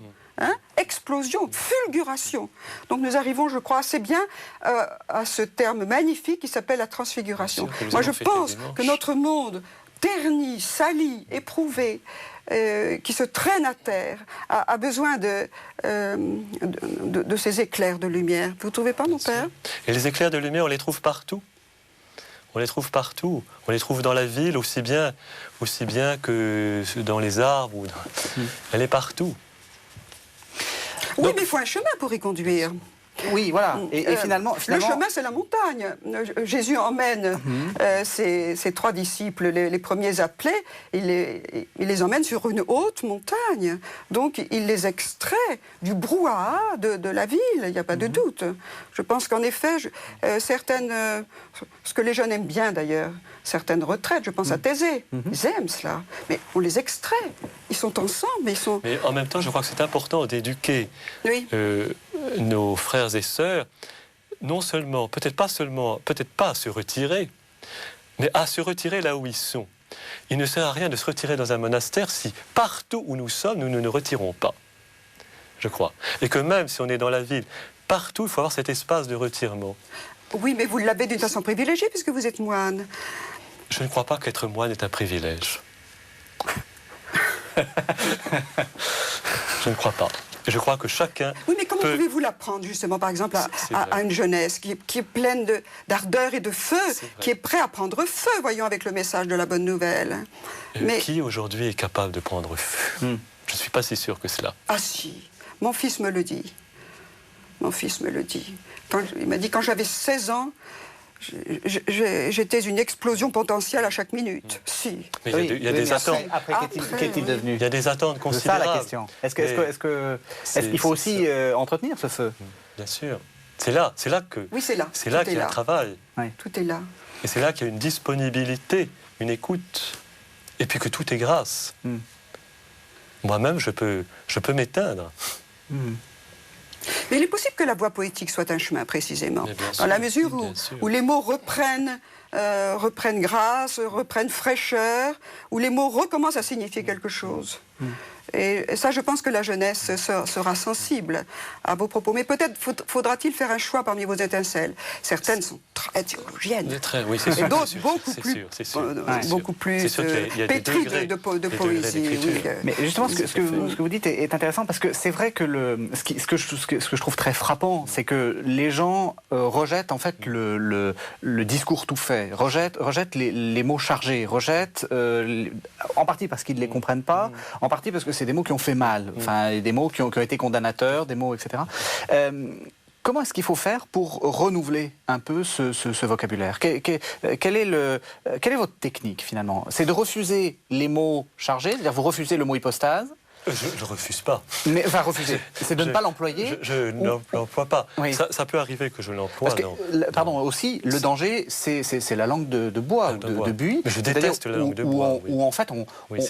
Explosion, fulguration. Donc nous arrivons, je crois, assez bien à ce terme magnifique qui s'appelle la transfiguration. Moi, je pense que notre monde terni, sali, éprouvé, qui se traîne à terre, a besoin de ces éclairs de lumière. Vous ne trouvez pas, mon père? Et les éclairs de lumière, on les trouve partout. On les trouve partout. On les trouve dans la ville aussi bien que dans les arbres. Elle est partout. Oui, mais il faut un chemin pour y conduire. Oui, voilà. Et finalement... Le chemin, c'est la montagne. Jésus emmène ses trois disciples, les premiers appelés, il les emmène sur une haute montagne. Donc, il les extrait du brouhaha de la ville, il n'y a pas de doute. Je pense qu'en effet, certaines... ce que les jeunes aiment bien, d'ailleurs, certaines retraites, je pense à Thésée, ils aiment cela. Mais on les extrait. Ils sont ensemble, mais ils sont... Mais en même temps, je crois que c'est important d'éduquer nos frères et sœurs, non seulement, peut-être pas à se retirer, mais à se retirer là où ils sont. Il ne sert à rien de se retirer dans un monastère si partout où nous sommes, nous ne nous retirons pas, je crois. Et que même si on est dans la ville, partout, il faut avoir cet espace de retirement. Oui, mais vous l'avez d'une façon privilégiée puisque vous êtes moine. Je ne crois pas qu'être moine est un privilège. Je ne crois pas. Je crois que chacun... Oui, mais comment pouvez-vous l'apprendre, justement, par exemple, à une jeunesse qui est pleine d'ardeur et de feu, qui est prêt à prendre feu, voyons, avec le message de la bonne nouvelle. Mais qui, aujourd'hui, est capable de prendre feu? Je ne suis pas si sûr que cela. Ah si, mon fils me le dit. Mon fils me le dit. Il m'a dit, quand j'avais 16 ans, j'étais une explosion potentielle à chaque minute. Si. Mais il y a des attentes. Après, qu'est-il devenu? Il y a des attentes considérables. C'est ça la question. Est-ce qu'il faut aussi entretenir ce feu? Bien sûr. C'est là que... Oui, c'est là. C'est là qu'il y a un travail. Oui. Tout est là. Et c'est là qu'il y a une disponibilité, une écoute. Et puis que tout est grâce. Moi-même, je peux m'éteindre. Mais il est possible que la voie poétique soit un chemin, précisément. Dans la mesure où les mots reprennent grâce, reprennent fraîcheur, où les mots recommencent à signifier quelque chose. Et ça, je pense que la jeunesse sera sensible à vos propos. Mais peut-être faudra-t-il faire un choix parmi vos étincelles. Certaines sont très théologiennes. Oui, c'est sûr. Et d'autres beaucoup plus pétries de poésie. Mais justement, ce que vous dites est intéressant parce que c'est vrai que ce que je trouve très frappant, c'est que les gens rejettent en fait le discours tout fait, rejettent les mots chargés, rejettent en partie parce qu'ils ne les comprennent pas, en partie parce que c'est des mots qui ont fait mal, enfin des mots qui ont été condamnateurs, des mots, etc. Comment est-ce qu'il faut faire pour renouveler un peu ce vocabulaire? Quelle est votre technique finalement? C'est de refuser les mots chargés, c'est-à-dire vous refusez le mot hypostase, Je ne refuse pas. Mais enfin, refuser, c'est de ne pas l'employer. Je ne l'emploie pas. Oui. Ça peut arriver que je l'emploie. Pardon, aussi, le danger, c'est la langue de bois, de buis. Mais je déteste la langue de bois. Où en fait, on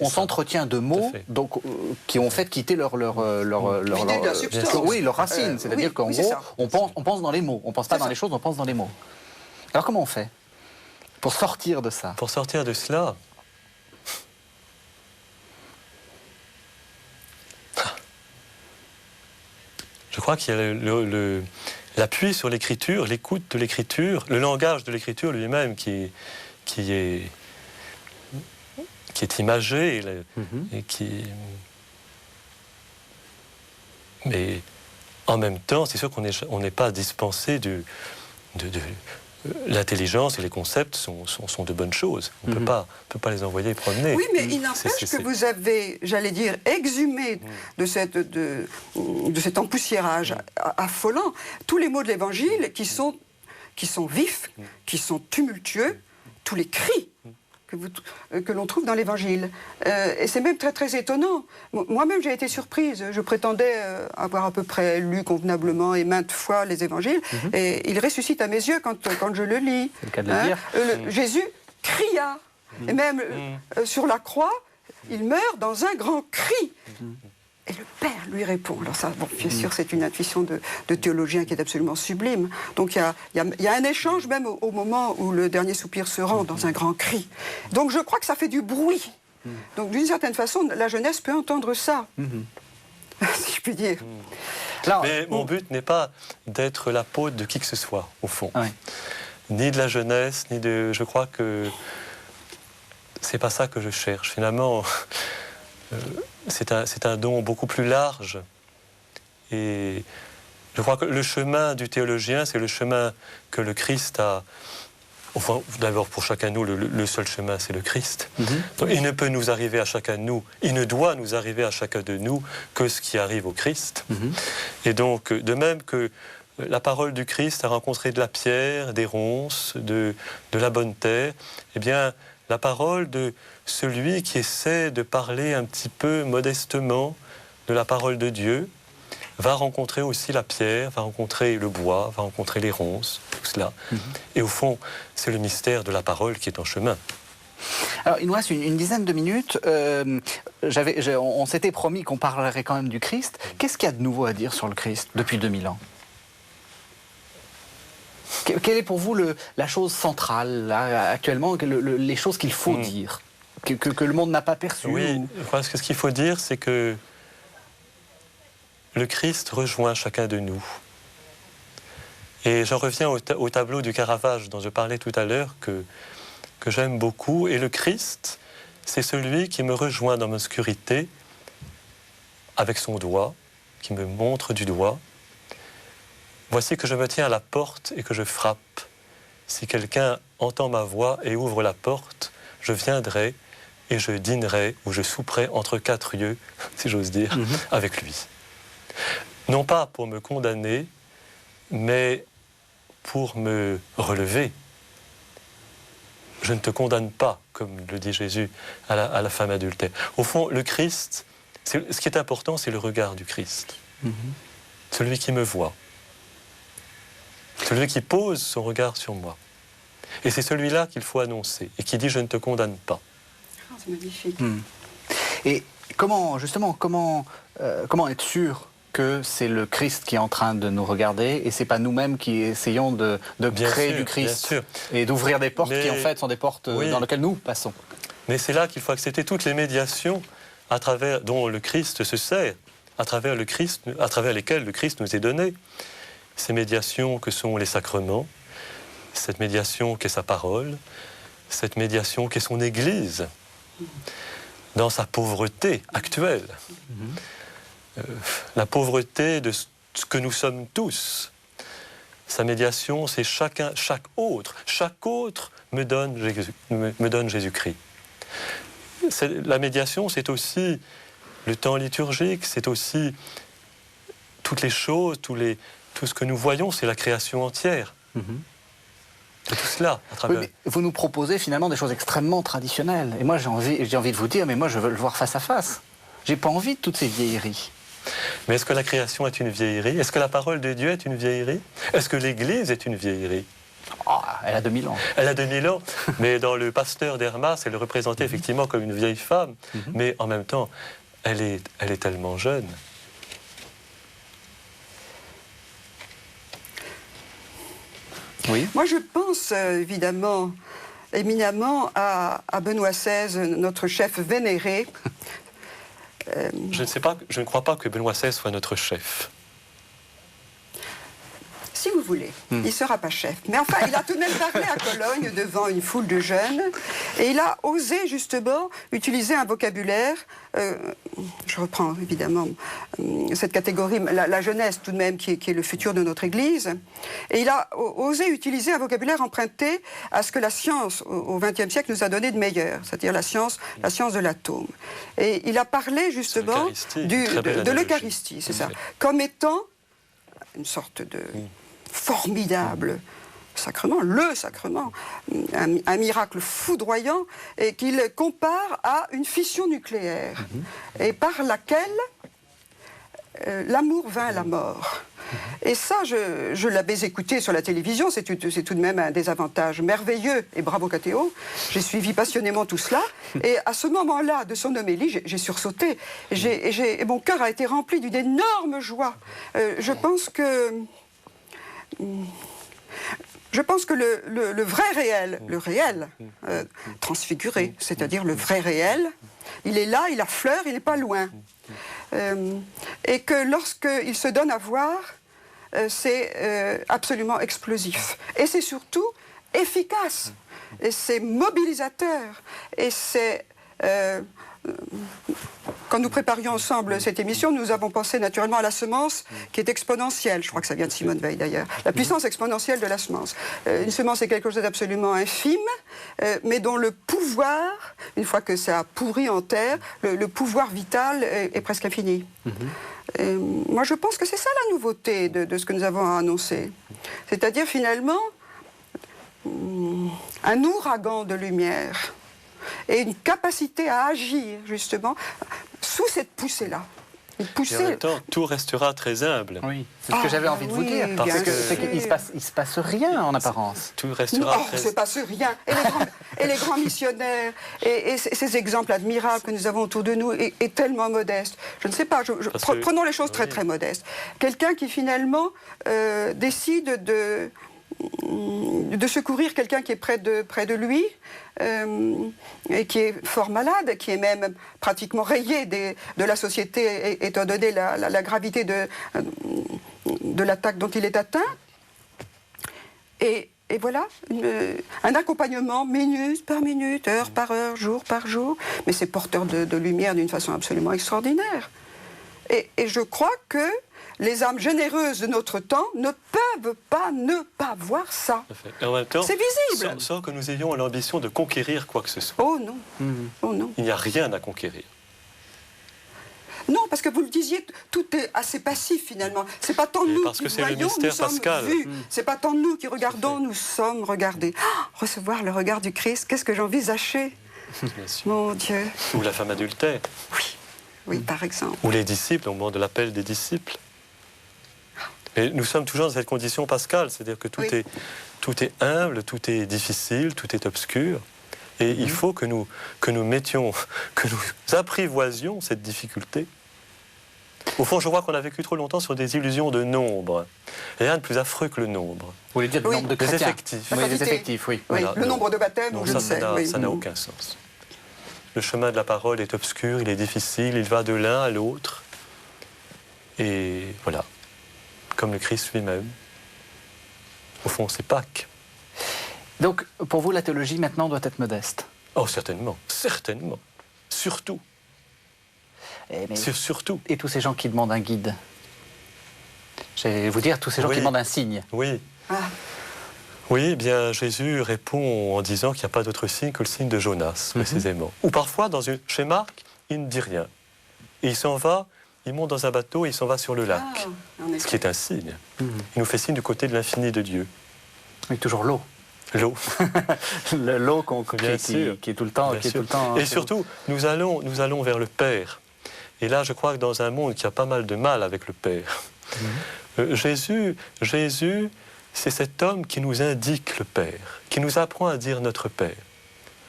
s'entretient de mots donc, qui ont fait quitter leur racine. C'est-à-dire qu'en gros, on pense dans les mots. On ne pense pas dans les choses, on pense dans les mots. Alors comment on fait pour sortir de ça? Pour sortir de cela, je crois qu'il y a l'appui sur l'écriture, l'écoute de l'écriture, le langage de l'écriture lui-même qui est imagé et qui... Mais en même temps, c'est sûr qu'on n'est pas dispensé de l'intelligence et les concepts sont de bonnes choses. On ne peut pas les envoyer promener. Oui, mais il n'empêche que vous avez, j'allais dire, exhumé de cet empoussiérage affolant tous les mots de l'Évangile qui sont vifs, qui sont tumultueux, tous les cris que l'on trouve dans l'Évangile. Et c'est même très très étonnant. Moi-même j'ai été surprise. Je prétendais avoir à peu près lu convenablement et maintes fois les Évangiles, et il ressuscite à mes yeux quand je le lis. C'est le cas de le dire. Jésus cria, et même sur la croix, il meurt dans un grand cri. Et le Père lui répond. Alors ça, bon, bien sûr, c'est une intuition de théologien qui est absolument sublime. Donc il y a un échange même au moment où le dernier soupir se rend dans un grand cri. Donc je crois que ça fait du bruit. Donc d'une certaine façon, la jeunesse peut entendre ça, si je puis dire. Mais mon but n'est pas d'être l'apôtre de qui que ce soit, au fond. Oui. Ni de la jeunesse, ni de... Je crois que c'est pas ça que je cherche. Finalement... c'est un don beaucoup plus large. Et je crois que le chemin du théologien, c'est le chemin que le Christ a... Enfin, d'abord, pour chacun de nous, le seul chemin, c'est le Christ. Donc, il ne peut nous arriver à chacun de nous, il ne doit nous arriver à chacun de nous que ce qui arrive au Christ. Et donc, de même que la parole du Christ a rencontré de la pierre, des ronces, de la bonne terre, eh bien, la parole de celui qui essaie de parler un petit peu modestement de la parole de Dieu va rencontrer aussi la pierre, va rencontrer le bois, va rencontrer les ronces, tout cela. Et au fond, c'est le mystère de la parole qui est en chemin. Alors, il nous reste une dizaine de minutes. On s'était promis qu'on parlerait quand même du Christ. Qu'est-ce qu'il y a de nouveau à dire sur le Christ depuis 2000 ans? Quelle est pour vous la chose centrale, là, actuellement, les choses qu'il faut dire, que le monde n'a pas perçues? Oui, je crois que ce qu'il faut dire, c'est que le Christ rejoint chacun de nous. Et j'en reviens au tableau du Caravage dont je parlais tout à l'heure, que j'aime beaucoup. Et le Christ, c'est celui qui me rejoint dans l'obscurité avec son doigt, qui me montre du doigt. Voici que je me tiens à la porte et que je frappe. Si quelqu'un entend ma voix et ouvre la porte, je viendrai et je dînerai ou je souperai entre quatre yeux, si j'ose dire, avec lui. Non pas pour me condamner, mais pour me relever. Je ne te condamne pas, comme le dit Jésus à la femme adultère. Au fond, le Christ, ce qui est important, c'est le regard du Christ. Celui qui me voit. Celui qui pose son regard sur moi. Et c'est celui-là qu'il faut annoncer et qui dit « je ne te condamne pas ». C'est magnifique. Et comment être sûr que c'est le Christ qui est en train de nous regarder et c'est pas nous-mêmes qui essayons de créer du Christ et d'ouvrir des portes qui en fait sont des portes dans lesquelles nous passons? Mais c'est là qu'il faut accepter toutes les médiations dont le Christ se sert, à travers lesquelles le Christ nous est donné. Ces médiations que sont les sacrements, cette médiation qu'est sa parole, cette médiation qu'est son Église, dans sa pauvreté actuelle. La pauvreté de ce que nous sommes tous. Sa médiation, c'est chaque autre me donne Jésus-Christ. La médiation, c'est aussi le temps liturgique, c'est aussi toutes les choses, tout ce que nous voyons, c'est la création entière. C'est tout cela à travers... Oui, mais vous nous proposez finalement des choses extrêmement traditionnelles. Et moi, j'ai envie de vous dire, mais moi, je veux le voir face à face. J'ai pas envie de toutes ces vieilleries. Mais est-ce que la création est une vieillerie? Est-ce que la parole de Dieu est une vieillerie? Est-ce que l'Église est une vieillerie? Elle a 2000 ans. Elle a 2000 ans, mais dans le Pasteur d'Hermas, elle est représentée effectivement comme une vieille femme, mais en même temps, elle est tellement jeune. Oui. Moi, je pense évidemment, éminemment à Benoît XVI, notre chef vénéré. Je ne crois pas que Benoît XVI soit notre chef. Si vous voulez, il ne sera pas chef. Mais enfin, il a tout de même parlé à Cologne devant une foule de jeunes. Et il a osé justement utiliser un vocabulaire, je reprends évidemment cette catégorie, la jeunesse tout de même qui est le futur de notre Église. Et il a osé utiliser un vocabulaire emprunté à ce que la science au XXe siècle nous a donné de meilleur, c'est-à-dire la science de l'atome. Et il a parlé justement de l'Eucharistie, c'est ça, comme étant une sorte de formidable sacrement, le sacrement, un miracle foudroyant, et qu'il compare à une fission nucléaire, et par laquelle l'amour vainc la mort. Et ça, je l'avais écouté sur la télévision, c'est tout de même un des avantages merveilleux, et bravo Catéo, j'ai suivi passionnément tout cela, et à ce moment-là de son homélie, j'ai sursauté, et mon cœur a été rempli d'une énorme joie. Je pense que le vrai réel, le réel transfiguré, c'est-à-dire le vrai réel, il est là, il affleure, il n'est pas loin. Et que lorsqu'il se donne à voir, c'est absolument explosif. Et c'est surtout efficace, et c'est mobilisateur, et c'est... Quand nous préparions ensemble cette émission, nous avons pensé naturellement à la semence qui est exponentielle. Je crois que ça vient de Simone Veil d'ailleurs. La puissance exponentielle de la semence. Une semence est quelque chose d'absolument infime, mais dont le pouvoir, une fois que ça a pourri en terre, le pouvoir vital est presque infini. Moi, je pense que c'est ça la nouveauté de ce que nous avons à annoncer. C'est-à-dire finalement un ouragan de lumière et une capacité à agir, justement, sous cette poussée-là. Et en même temps, tout restera très humble. Oui, c'est ce que j'avais envie de vous dire. Parce qu'il ne se passe rien en apparence. Tout restera très... il ne se passe rien. Et les grands missionnaires, et ces exemples admirables que nous avons autour de nous, est tellement modeste. Je ne sais pas, prenons les choses très très modestes. Quelqu'un qui finalement décide de secourir quelqu'un qui est près de lui et qui est fort malade, qui est même pratiquement rayé de la société étant donné la gravité de l'attaque dont il est atteint. Et voilà, un accompagnement minute par minute, heure par heure, jour par jour, mais c'est porteur de lumière d'une façon absolument extraordinaire. Et je crois que les âmes généreuses de notre temps ne peuvent pas ne pas voir ça. Et en même temps, c'est visible. Sans que nous ayons l'ambition de conquérir quoi que ce soit. Oh non. Oh non. Il n'y a rien à conquérir. Non, parce que vous le disiez, tout est assez passif finalement. C'est pas tant nous qui voyons, nous sommes vus. C'est pas tant nous qui regardons, nous sommes regardés. Recevoir le regard du Christ, qu'est-ce que j'envisageais. Mon Dieu. Ou la femme adultère. Oui, par exemple. Ou les disciples, au moment de l'appel des disciples. Et nous sommes toujours dans cette condition pascale, c'est-à-dire que tout est humble, tout est difficile, tout est obscur. Et il faut que nous apprivoisions cette difficulté. Au fond, je crois qu'on a vécu trop longtemps sur des illusions de nombre. Et rien de plus affreux que le nombre. Vous voulez dire le nombre de chrétiens? Les effectifs. Oui, les effectifs, oui. Voilà, le nombre de baptêmes, je le sais. Ça n'a aucun sens. Le chemin de la parole est obscur, il est difficile, il va de l'un à l'autre. Et voilà. Comme le Christ lui-même. Au fond, c'est Pâques. Donc, pour vous, la théologie, maintenant, doit être modeste? Oh, certainement. Certainement. Surtout. Surtout. Et tous ces gens qui demandent un guide? Je vais vous dire, tous ces gens qui demandent un signe. Oui. Oui, eh bien, Jésus répond en disant qu'il n'y a pas d'autre signe que le signe de Jonas, précisément. Ou parfois, chez Marc, il ne dit rien. Et il s'en va... Il monte dans un bateau et il s'en va sur le lac, ce qui est un signe. Il nous fait signe du côté de l'infini de Dieu. Mais toujours l'eau. L'eau. L'eau qui est tout le temps. Et surtout, nous allons vers le Père. Et là, je crois que dans un monde qui a pas mal de mal avec le Père, Jésus, c'est cet homme qui nous indique le Père, qui nous apprend à dire notre Père.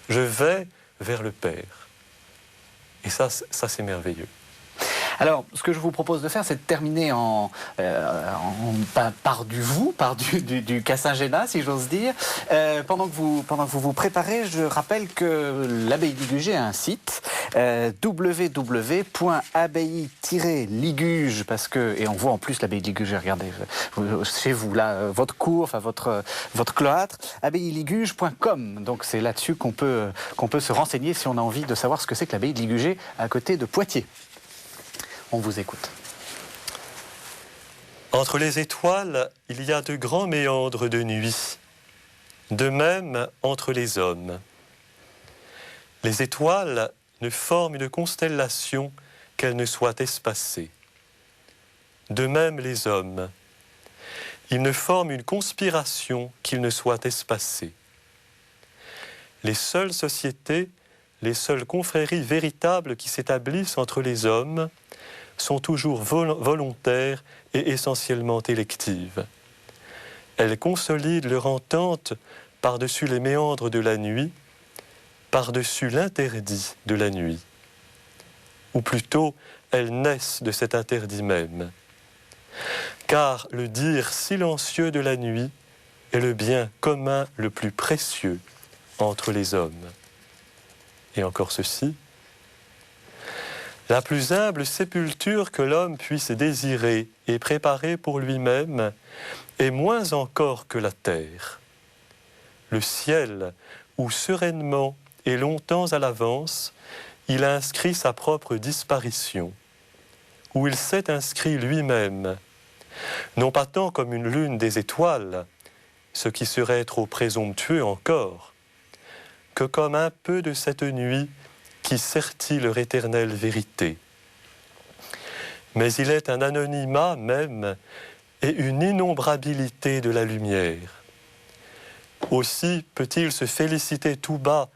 Je vais vers le Père. Et ça c'est merveilleux. Alors, ce que je vous propose de faire, c'est de terminer par du vous, par du Cassagena, si j'ose dire. Pendant que vous vous préparez, je rappelle que l'abbaye d'Iguges a un site, www.abbaye-liguges, parce que, et on voit en plus l'abbaye d'Iguges, regardez, chez vous, là, votre cour, enfin votre cloître, abbaye-liguges.com. Donc c'est là-dessus qu'on peut se renseigner si on a envie de savoir ce que c'est que l'abbaye de Liguges à côté de Poitiers. On vous écoute. Entre les étoiles, il y a de grands méandres de nuit. De même entre les hommes. Les étoiles ne forment une constellation qu'elle ne soit espacée. De même les hommes. Ils ne forment une conspiration qu'ils ne soient espacés. Les seules sociétés, les seules confréries véritables qui s'établissent entre les hommes sont toujours volontaires et essentiellement électives. Elles consolident leur entente par-dessus les méandres de la nuit, par-dessus l'interdit de la nuit. Ou plutôt, elles naissent de cet interdit même. Car le dire silencieux de la nuit est le bien commun le plus précieux entre les hommes. Et encore ceci, la plus humble sépulture que l'homme puisse désirer et préparer pour lui-même est moins encore que la terre. Le ciel, où sereinement et longtemps à l'avance, il a inscrit sa propre disparition, où il s'est inscrit lui-même, non pas tant comme une lune des étoiles, ce qui serait trop présomptueux encore, que comme un peu de cette nuit qui sertit leur éternelle vérité. Mais il est un anonymat même et une innombrabilité de la lumière. Aussi peut-il se féliciter tout bas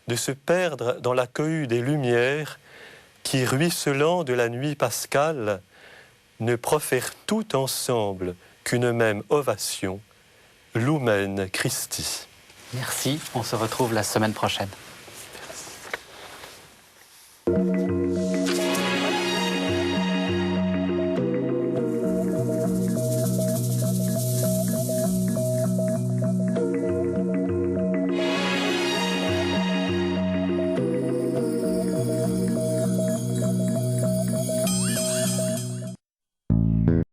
de se perdre dans la cohue des lumières qui, ruisselant de la nuit pascale, ne profèrent tout ensemble qu'une même ovation, Lumen Christi. Merci, on se retrouve la semaine prochaine.